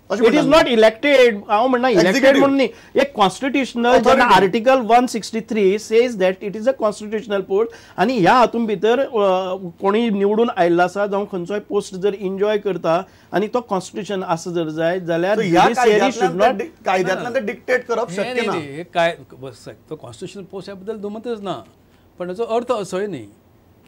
It is not elected. हांव म्हणना elected म्हणून न्ही, एक कॉन्स्टिट्युशनल जेन्ना article 163 says that it is a constitutional post आनी ह्या हातून भितर कोणी निवडून आयिल्लो आसा जावं खंयचोय पोस्ट जर एन्जॉय करता आनी तो कॉन्स्टिट्युशन आसा जर जाय जाल्यार कायद्यांतल्यान ते डिक्टेट करप शक्य ना. काय तो कॉन्स्टिट्युशनल पोस्ट ह्या बद्दल दुमतच ना, पण ताचो अर्थ असोय न्ही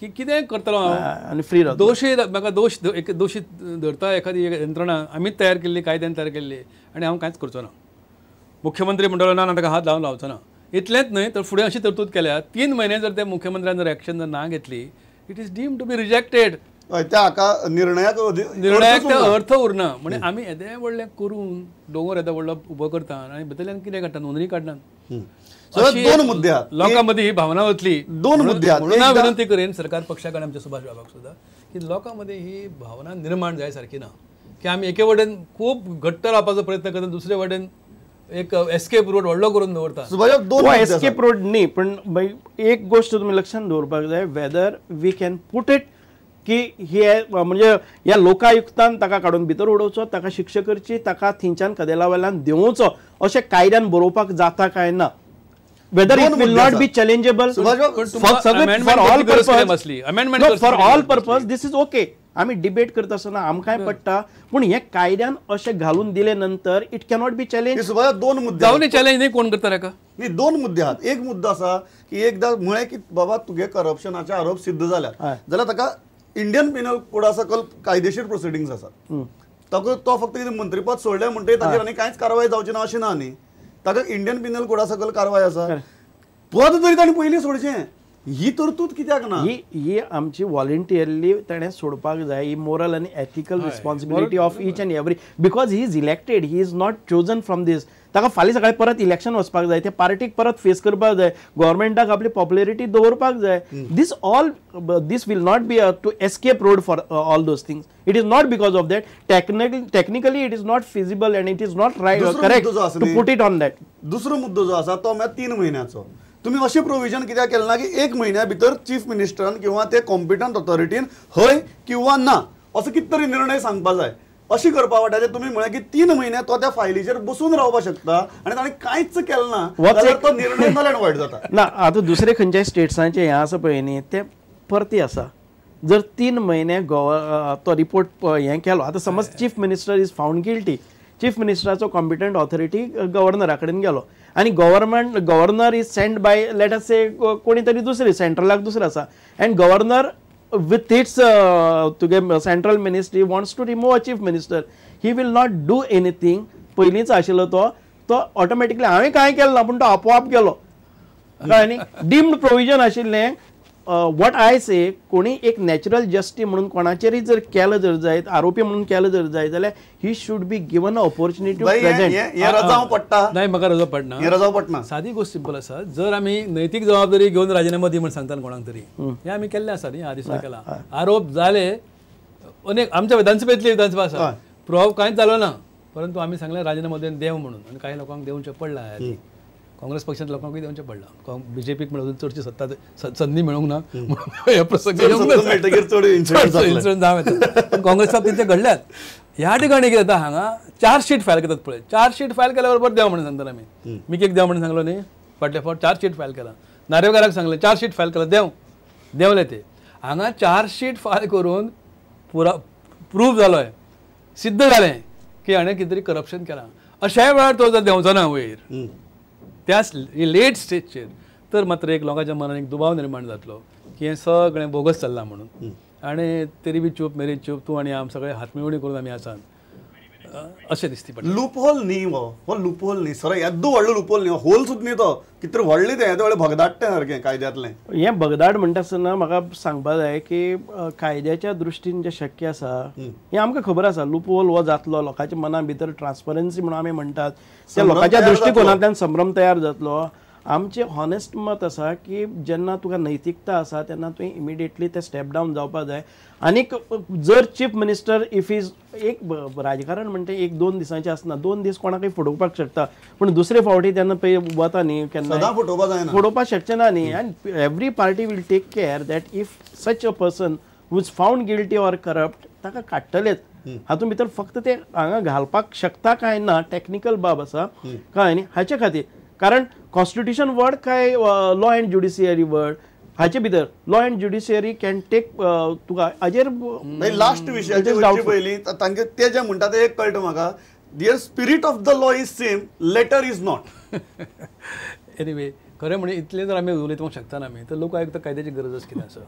की कितें करतलो आनी फ्री रावता. दोशी म्हाका दोशी धरता एखादी यंत्रणा आमीच तयार केल्ली, कायद्यान तयार केल्ली आनी हांव कांयच करचो ना. मुख्यमंत्री म्हणटलो ना ताका हात लावचो ना. इतलेंच न्हय तर फुडें अशी तरतूद केल्या 3 म्हयने जर त्या मुख्यमंत्र्यान जर एक्शन जर ना घेतली, it is deemed to be rejected. निर्णयाक ते अर्थ उरना. म्हणजे आमी येदें व्हडलें करून दोंगर येता व्हडलो उबो करता आनी भितरल्यान कितें काडटा, नोंदणी काडनात. 2 मुद्दे लोकां मदीं ही भावना वतली. 2 मुद्दे म्हणून हांव विनंती करेन सरकार पक्षाकडे आमच्या सुभाष बाबाक सुद्दां की लोकां मदीं ही भावना निर्माण जाय सारकी ना की आमी एके वटेन खूब घट्ट रावपाचो प्रयत्न करता, दुसरे वटेन एक एस्केप रोड व्हडलो करून दवरता. एस्केप रोड न्ही, पण एक गोष्ट तुमी लक्षांत दवरपाक जाय, whether we can put it की हे म्हणजे ह्या लोकायुक्तान ताका काडून भितर उडोवचो, ताका शिक्षा करची, ताका थंयच्यान कदेला वेल्यान देंवोवचो अशें कायद्यान बरोवपाक जाता काय ना. Whether it will not be challengeable for all purpose, this is okay. आम्ही डिबेट करता आसतना आमकांय पडटा, पूण हे कायद्यान अशें घालून दिले नंतर इट कॅनॉट बी चॅलेंज. 2 मुद्दे जावन चॅलेंज नाही कोण करता ताका. न्ही 2 मुद्दे आहात. एक मुद्दो आसा की एकदा म्हळें की बाबा तुगे करप्शनाचे आरोप सिद्ध जाल्यात जाल्यार ताका इंडियन पिनल कोडा सकल कायदेशीर प्रोसिडींग्स आसात. ताका तो फक्त कितें मंत्रीपद सोडलें म्हणटकीर ताचेर आनी कांयच कारवाय जावची ना अशें ना न्ही. ताका इंडियन पिनल कोडा सकल कारवाय आसा. पद तरी ताणें पयलीं सोडचें, ही तरतूद कित्याक ना? ही आमची व्हॉलंटियरली ताणें सोडपाक जाय. ही मोरल आनी ethical responsibility of each and every, because he is elected, he is not chosen from these. ताका फाल्यां सकाळीं परत इलेक्शन वचपाक जाय, ते पार्टीक परत फेस करपाक जाय, गव्हर्मेंटाक आपली पॉप्युलरिटी दवरपाक जाय. This will not be to escape road for all those things. It is not because of that. Technically it is not feasible and it is not right correct to put it on that. दुसरो मुद्दो जो आसा तो म्हळ्यार 3 म्हयन्याचो. तुम्ही अशें provision कित्याक केलें ना की 1 म्हयन्या भितर चीफ मिनिस्टरान किंवा ते कॉम्पिटंट ऑथॉरिटीन हय किंवा ना असो कितें तरी निर्णय सांगपा जाय. अशी करपा वाटाचे तुम्ही म्हळें की 3 म्हयने तो त्या फायलीचेर बसून रावपाक शकता आनी ताणें कांयच केलें ना जाल्यार तो निर्णय नाल्यार वायट जाता ना. आतां दुसरे खंयच्याय स्टेट्सांचे हें आसा पळय न्ही, ते परती आसा. जर 3 म्हयने तो रिपोर्ट हें केलो, आतां समज chief minister is found guilty, chief मिनिस्टराचो कॉम्पिटंट ऑथॉरिटी गव्हर्नरा कडेन गेलो आनी governor is send by let us say कोणी तरी दुसरी सेंट्रलाक दुसरो आसा and governor with its central ministry wants to remove a chief minister, he will not do anything. पयलींच आशिल्लो तो ऑटोमॅटिकली हांवें कांय केलें ना पूण तो आपोआप गेलो. कळ्ळें न्ही. डीम्ड प्रोविजन आशिल्लें. वॉट आय से, कोणी एक नॅचरल जस्टिस म्हणून कोणाचेरय जर केलं जर जायत, आरोपी म्हणून केलं जर जाय जाल्यार ही should be given a opportunity to present. नाही म्हाका रजो पडना. सादी गोष्ट सिंपल आसा. जर आमी नैतीक जबाबदारी घेवन राजिनामा दी म्हणून सांगता कोणाक तरी, हे आमी केल्लें आसा न्ही, आदीस केला. आरोप जाले अनेक आमच्या विधानसभेतली विधानसभा आसा, प्रूफ कांयच जालो ना, परंतु आमी सांगलें राजिनामा देव म्हणून, आनी काही लोकांक देवचें पडला. काँग्रेस पक्षांतल्या लोकांकूय देवचें पडला. बीजेपीक म्हणून चडची संदी मेळूंक ना हे प्रसंग जावं येता. काँग्रेसाक तेंचे घडल्यात. ह्या ठिकाणी कितें जाता, हांगा चार्जशीट फायल करतात पळय. चार्जशीट फायल केल्या बरोबर देव म्हणून सांगतात आमी. मिकेक देव म्हणून सांगलो न्ही, फाटल्या फावट चार्जशीट फायल केला. नार्वेकाराक सांगलें चार्जशीट फायल केला, देंवले ते. हांगा चार्जशीट फायल करून प्रूफ जालोय, सिद्ध जालें की हाणें कितें तरी करप्शन केलां. अशाय वेळार तो जर देंवचो ना वयर त्या लेट स्टेजचेर, तर मात्र एक लोकांच्या मनान एक दुबाव निर्माण जातलो की हें सगळें बोगस चल्लां म्हणून. आनी तरी बी चूप मेरी चूप, तूं आनी आम सगळे हातमेवणी करून आमी आसात अशें दिसती पडटा. लूपहोल न्ही हो लूपहोल न्ही सर, येदो व्हडलो लूपहोल न्ही, होल सुद्दां न्ही तो. कितें तरी व्हडलें तें येदो व्हडलें भगदाडटें सारकें कायद्यांतलें. हें भगदाड म्हणटा आसतना म्हाका सांगपा जाय की कायद्याच्या दृश्टीन जें शक्य आसा हें आमकां खबर आसा. लूपहोल हो जातलो, लोकांच्या मना भितर ट्रान्सपरन्सी म्हणून आमी म्हणटात, त्या लोकांच्या दृश्टिकोनांतल्यान संभ्रम तयार जातलो. आमचें हॉनेस्ट मत आसा की जेन्ना तुका नैतिकता आसा तेन्ना तुवें इमिडिएटली ते स्टेप डावन जावपा जाय. आनीक जर चीफ मिनिस्टर इफ इज एक राजकारण म्हणटा 1-2 दिसांचें आसना, 2 दीस कोणाकय फुडोवपाक शकता, पूण दुसरे फावटी तेन्ना पळय वता न्ही केन्ना फुडोवपाक शकचें ना न्ही. And every party will take care that if such a person who is found guilty or corrupt ताका काडटलेच. हातूंत भितर फक्त ते हांगा घालपाक शकता काय ना टेक्निकल बाब आसा काय न्ही हाचे खातीर कारण कॉन्स्टिट्यूशन वर्ड काय लॉ अँड ज्युडिशियरी वर्ड हाचे भितर law and judiciary can take तुका हाजेर लास्ट विशयाचे वयचे पयलीं तांचे ते जे म्हणटा ते एक कळटा म्हाका their spirit of the law is same letter is not anyway खरें म्हणजे इतलें जर आमी उलयतूंक शकता ना आमी तर लोक आयुक्त कायद्याची गरजच कितें आसा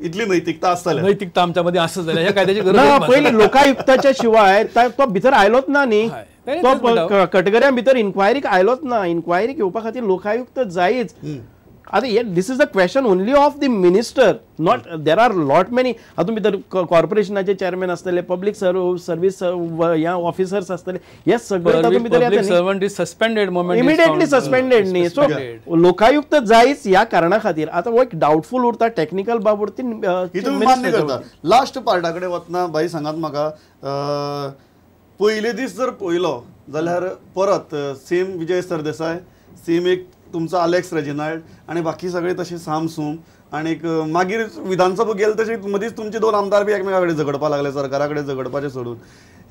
इतली नैतिकता आसतल्या नैतिकता आमच्या मध्ये आसत जाल्यार ह्या कायद्याची गरज ना पयलीं लोकायुक्ताच्या शिवाय तो भितर आयलोच ना न्ही तो कटगऱ्या भितर इन्क्वायरीक आयलोच ना इन्क्वायरीक येवपा खातीर लोकायुक्त जायच आतां this is the question only of the minister not there are lot many हातूंत भितर कॉर्पोरेशनाचे चेअरमॅन आसतले पब्लीक सर्वीस ह्या ऑफिसर्स आसतले हे सगळे तातूंत भितर इमिडिएटली सस्पेंडेड न्ही सो लोकायुक्त जायच ह्या कारणा खातीर आतां हो एक डावटफूल उरता टेक्निकल बाब उरता मान्य करता लास्ट पार्टा कडेन वतना भाई सांगात म्हाका पयले दीस जर पळयलो जाल्यार परत सेम विजय सरदेसाय सेम एक तुमचो अलेक्स रेजिनाल्ड आणि बाकी सगळे तसे सामसूम आणि मागीर विधानसभा गेले तसे मदींच तुमचे दोन आमदार बी एकमेका कडेन झगडपाक लागले सरकारा कडेन झगडपाचें सोडून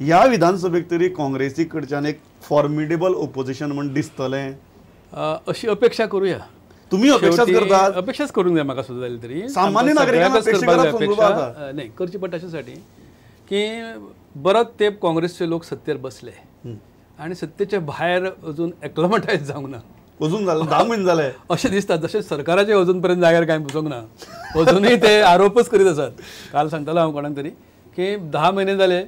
ह्या विधानसभेक तरी काँग्रेसी कडच्यान एक फॉर्मिडेबल ओपोजिशन म्हण दिसतलें अशी अपेक्षा करूया तुम्ही अपेक्षा करतात अपेक्षाच करूंक जाय म्हाका सुद्दां जाल्यार तरी सामान्य नागरिकांना अपेक्षा नाही करची पडटा अशासाठी की बरोच तेंप काँग्रेसचे लोक सत्तेर बसले आणि सत्तेच्या भायर अजून एक्लमटायज जावंक ना अजून झालं 10 महिने झाले अशें दिसता जशें सरकाराचे अजून जाग्यार कांय पुसोंक ना अजुनूय ते आरोपच करीत आसात काल सांगतालो हांव कोणाक तरी की 10 महिने जाले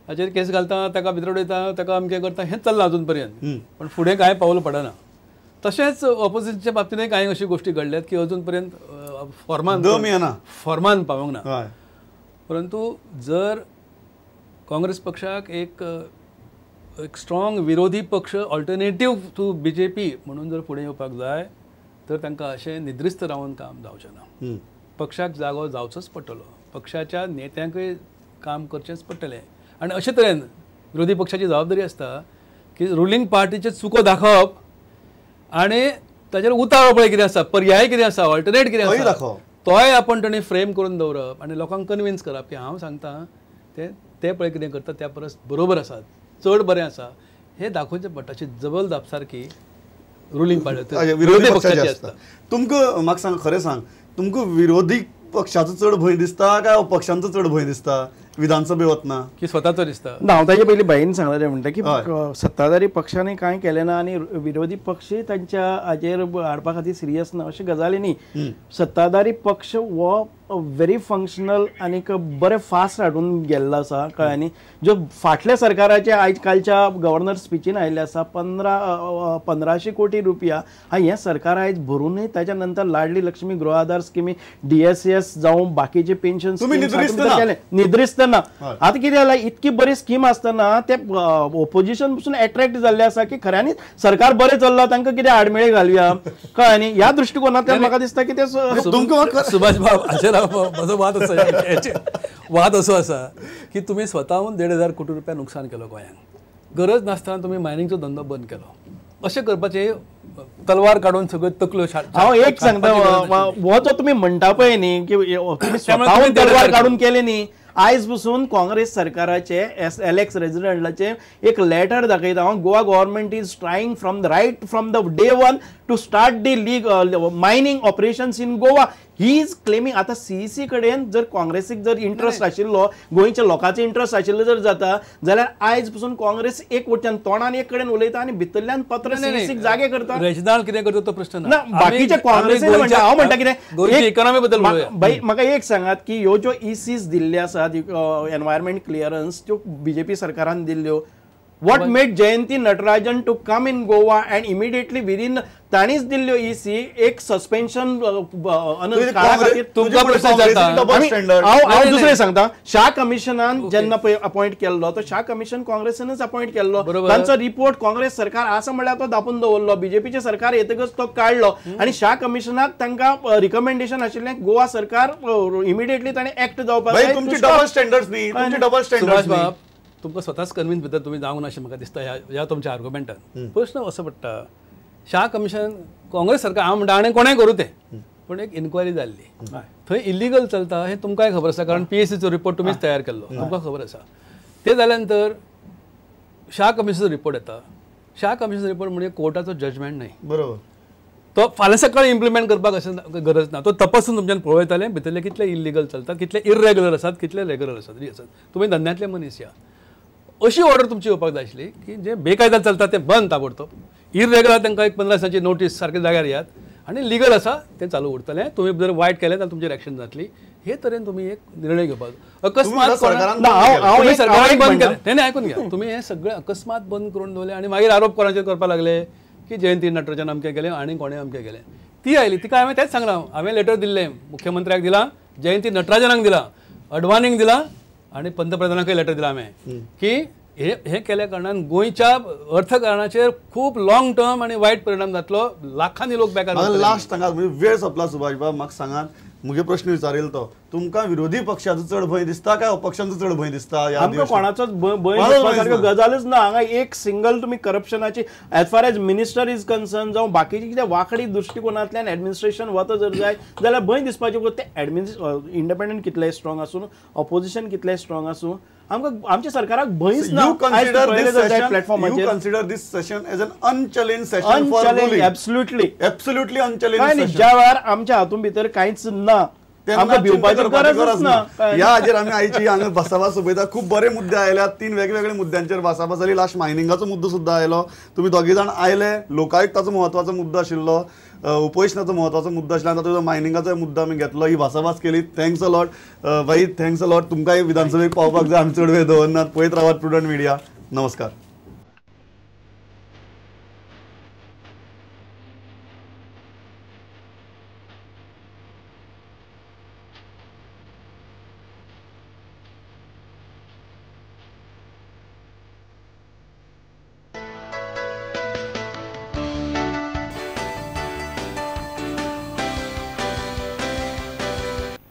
हाचेर केस घालता ताका भितर उडयता ताका अमकें करता हेंच चल्लां अजून पर्यंत पण फुडें कांय पावल पडना तशेंच ऑपोजिशनच्या बाबतींतय कांय अशी गोश्टी घडल्यात की अजून पर्यंत फॉर्मान पावूंक ना परंतु जर काँग्रेस पक्षाक एक स्ट्रॉंग विरोधी पक्ष ऑल्टरनेटिव्ह टू BJP म्हणून जर फुडें येवपाक जाय तर तांकां अशें निद्रिस्त रावन काम जावचें ना पक्षाक जागो जावचोच पडटलो पक्षाच्या नेत्यांकय काम करचेंच पडटलें आनी अशे तरेन विरोधी पक्षाची जबाबदारी आसता की रुलींग पार्टीचे चुको दाखोवप आनी ताचेर उतावळ पळय कितें आसा पर्याय कितें आसा ऑल्टरनेट कितें आसा तोय आपण ताणें फ्रेम करून दवरप आनी लोकांक कन्विन्स करप की हांव सांगता ते पळय कितें करता त्या परस बरोबर आसात चड बरें आसा हे दाखोवचें पडटा जबरदस्त सारकी रुलींग पार्टी विरोधी पक्षाची आसता तुमकां म्हाका सांग खरें सांग तुमकां विरोधी पक्षाचो चड भंय दिसता काय अपक्षांचो चड भंय दिसता विधानसभे वतना की स्वताचो दिसता ना हांव ताचे पयलीं भाईन सांगलें म्हणटा की सत्ताधारी पक्षांनी कांय केलें ना आनी विरोधी पक्षय तांच्या हाचेर हाडपा खातीर सिरियस ना अशें गजाली न्ही सत्ताधारी पक्ष हो व्हेरी फंक्शनल आनी बरें फास्ट हाडून गेल्लो आसा कळ्ळें न्ही ज्यो फाटल्या सरकाराचे आयज कालच्या गव्हर्नर स्पिचीन आयिल्ले आसा 1500 कोटी रुपया हें सरकार आयज भरूनय ताच्या नंतर लाडली लक्ष्मी गृह आधार स्किमी DSS जावं बाकीचे पेन्शन निद्रिस्त ना आता कितें जालां इतकी बरी स्कीम आसतना ते ओपोजिशन पसून अट्रॅक्ट जाल्ले आसा की खऱ्यांनी सरकार बरें चल्लां तांकां कितें आडमेळे घालुया कळ्ळें न्ही ह्या दृश्टिकोनांतल्यान म्हाका दिसता की ते सुभाष बाब हाचेर म्हजो वाद असो आसा की तुमी स्वताहून 1,500 कोटी रुपया नुकसान केलो गोंयांक गरज नासतना तुमी मायनिंगचो धंदो बंद केलो अशें करपाचे तलवार काडून सगळ्यो तकल्यो हांव एक सांगता हो जो तुमी म्हणटा पळय न्ही की तुमी स्वताहून तलवार काडून केले न्ही आयज पसून काँग्रेस सरकाराचे अलेक्स रेजिनाल्डाचे एक लेटर दाखयता हांव Goa government is trying from the day 1 to start the mining operations in Goa he is claiming आता CEC कडेन जर काँग्रेसीक जर इंट्रस्ट आशिल्लो गोंयच्या लोकांचो इंट्रस्ट आशिल्लो जर जाता जाल्यार आयज पसून काँग्रेस एक वटच्यान तोंडान एक कडेन उलयता आनी भितरल्यान पत्र CECक जागे करता रेजिनाल्ड कितें करता तो प्रश्न ना बाकीचे काँग्रेसीन म्हणटा हांव म्हणटा कितें इकॉनॉमी बद्दल म्हाका एक सांगात की ह्यो ज्यो ECs दिल्ल्यो आसात एनवायरमेंट क्लियरन्स त्यो BJP सरकारान दिल्ल्यो what made Jayanti Natarajan to come in Goa and immediately within ताणीच दिल्ल्यो EC एक सस्पेन्शन हांव दुसरें सांगता शाह कमिशनान जेन्ना पळय अपॉइंट केल्लो तो शाह कमिशन काँग्रेसीनच अपॉइंट केल्लो तांचो रिपोर्ट काँग्रेस सरकार आसा म्हणल्यार तो दापून दवरलो BJPचे सरकार येतकच तो काडलो आनी शाह कमिशनाक तांकां रिकमेंडेशन आशिल्लें गोवा सरकार इमिडिएटली ताणें एक्ट जावपाक जाय तुमची डबल स्टँडर्ड्स न्ही तुमची डबल स्टँडर्ड्स तुमकां स्वताच कन्विन्स भितर तुमी जावंक ना अशें म्हाका दिसता ह्या तुमच्या आर्ग्युमेंटान प्रश्न असो पडटा शाह कमिशन काँग्रेस सरकार हांव म्हणटा आनी कोणें करूं तें पूण एक इन्क्वायरी जाल्ली थंय इलिगल चलता हें तुमकांय खबर आसा कारण PSCचो रिपोर्ट तुमीच तयार केल्लो तुमकां खबर आसा ते जाल्यानंतर शाह कमिशनचो रिपोर्ट येता. शाह कमिशनचो रिपोर्ट म्हणजे कोर्टाचो जजमेंट नाही. बरोबर. तो फाल्यां सकाळीं इम्प्लिमेंट करपाक अशें गरज ना. तो तपासून तुमच्यान पळयताले भितरले कितले इलिगल चलतात, कितले इरेग्युलर आसात, कितले रेग्युलर आसात. तुमी धंद्यांतले मनीस या. अशी ऑर्डर तुमची येवपाक जाय आशिल्ली की जे बेकायदा चलता ते बंद ताबडतोब. इरेग्युलर तांकां एक 15 दिसांची नोटीस सारके जाग्यार यात आनी लिगल आसा ते चालू उरतलें. तुमी जर वायट केलें जाल्यार तुमचेर एक्शन जातली. हे तरेन तुमी एक निर्णय घेवपाक अकस्मात सरकारान बंद केलें. नाही आयकून घ्या. तुम्ही हे सगळें अकस्मात बंद करून दवरलें आनी मागीर आरोप कोणाचेर करपाक लागले की जयंती नटराजन अमकें केलें आनी कोणें अमकें केलें. ती आयली तिका हांवें तेंच सांगलां. हांवें लेटर दिल्लें मुख्यमंत्र्याक दिलां, जयंती नटराजनाक दिलां, अडवाणीक दिलां आनी पंतप्रधानाकय लेटर दिलां हांवें की हे केल्या कारणान गोंयच्या अर्थकारणाचेर खूब लॉंग टर्म आनी वायट परिणाम जातलो. लाखांनी लोक बेकार जातले. लास्ट सांगात म्हणजे वेळ सोंपला सुभाष बाब. म्हाका सांगात मुगे प्रश्न विचारिल्लो तो तुमकां विरोधी पक्षाचो चड भंय दिसता काय अपक्षांचो चड भंय दिसता? आमकां कोणाचोच भंय दिसपासारक्यो गजालच ना. हांगा एक सिंगल तुमी करप्शनाची as far as minister is concern जावं बाकीची कितें वांकडी दृश्टिकोनांतल्यान एडमिनिस्ट्रेशन वता जर जाय जाल्यार भंय दिसपाचें. ते इंडिपेंडंट कितलेय स्ट्रॉंग आसूं, ऑपोजिशन कितलेय स्ट्रॉंग आसूं, आमकां आमच्या सरकाराक भंयच ना. You consider this session as an unchallenged session for ruling. Absolutely unchallenged session. ज्या वेळार आमच्या हातून भितर कांयच ना, आमकां भिवपाची गरजच ना. ह्या हाजेर आमी आयची हांगा भासाभास सोपयता. खूब बरे मुद्दे आयल्या. 3 वेगवेगळे मुद्द्यांचेर भासाभास जाली. लास्ट मायनिंगाचो मुद्दो सुद्दां आयलो. तुमी दोगी जाण आयले. लोकायुक्ताचो महत्वाचो मुद्दो आशिल्लो, उपोषणाचो महत्वाचो मुद्दो आशिल्लो. आतां तुजो मायनिंगाचो मुद्दो आमी घेतलो. ही भासाभास केली. थँक्स अ लॉट भाई. Thanks a lot. तुमकांय विधानसभेक पावपाक जाय. आमी चड वेळ दवरनात. पळयत रावात प्रुडंट मिडिया. नमस्कार.